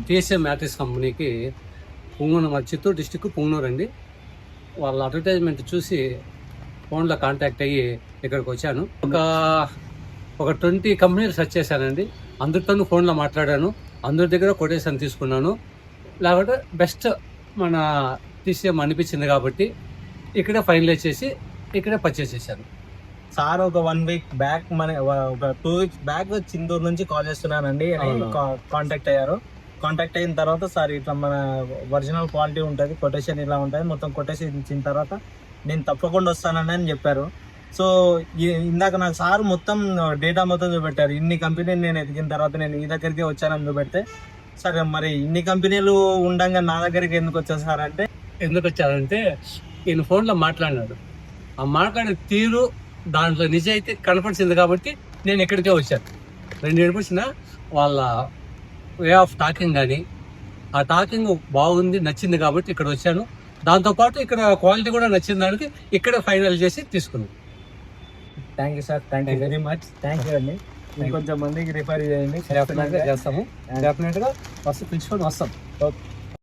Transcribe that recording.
TSM matrix కంపెనీకి పుంగనూరు, మా Chittoor district Punganur అండి. వాళ్ళ అడ్వర్టైజ్మెంట్ చూసి ఫోన్లో కాంటాక్ట్ అయ్యి ఇక్కడికి వచ్చాను. ఒక 20 కంపెనీలు సెర్చ్ చేశానండి. అందరితోనూ ఫోన్లో మాట్లాడాను, అందరి దగ్గర కొటేషన్ తీసుకున్నాను. లేకపోతే బెస్ట్ మన టీసీఎం అనిపించింది కాబట్టి ఇక్కడే ఫైనలైజ్ చేసి ఇక్కడే పర్చేస్ చేశాను. సార్ ఒక 1 వీక్ బ్యాక్ ఒక 2 వీక్స్ బ్యాక్ చింతూరు నుంచి కాల్ చేస్తున్నానండి అని కాంటాక్ట్ అయ్యారు. కాంటాక్ట్ అయిన తర్వాత సార్ ఇట్లా మన ఒరిజినల్ క్వాలిటీ ఉంటుంది, కొటేషన్ ఇలా ఉంటుంది, మొత్తం కొటేషన్ ఇచ్చిన తర్వాత నేను తప్పకుండా వస్తానని అని చెప్పారు. సో ఇందాక నాకు సార్ మొత్తం డేటా మొత్తం చూపెట్టారు. ఇన్ని కంపెనీలు నేను ఎదిగిన తర్వాత నేను ఈ దగ్గరికి వచ్చానని చూపెడితే, సరే మరి ఇన్ని కంపెనీలు ఉండగా నా దగ్గరికి ఎందుకు వచ్చారు సార్ అంటే, ఎందుకు వచ్చారంటే ఈయన ఫోన్లో మాట్లాడినాడు. ఆ మాట్లాడే తీరు దాంట్లో నిజాయితీ కనపడిచింది కాబట్టి నేను ఇక్కడికే వచ్చాను. 2 ఏడిపించిన వాళ్ళ వే ఆఫ్ టాకింగ్ కానీ ఆ టాకింగ్ బాగుంది, నచ్చింది కాబట్టి ఇక్కడ వచ్చాను. దాంతోపాటు ఇక్కడ క్వాలిటీ కూడా నచ్చిన దానికి ఇక్కడే ఫైనల్ చేసి తీసుకున్నాను. Thank you sir, thank you very much. Thank you అండి. ఇంకొంచెం మందికి రిఫర్ చేయండి. చేస్తాము, డెఫినెట్గా ఫస్ట్ పిలుచుకొని వస్తాం. ఓకే.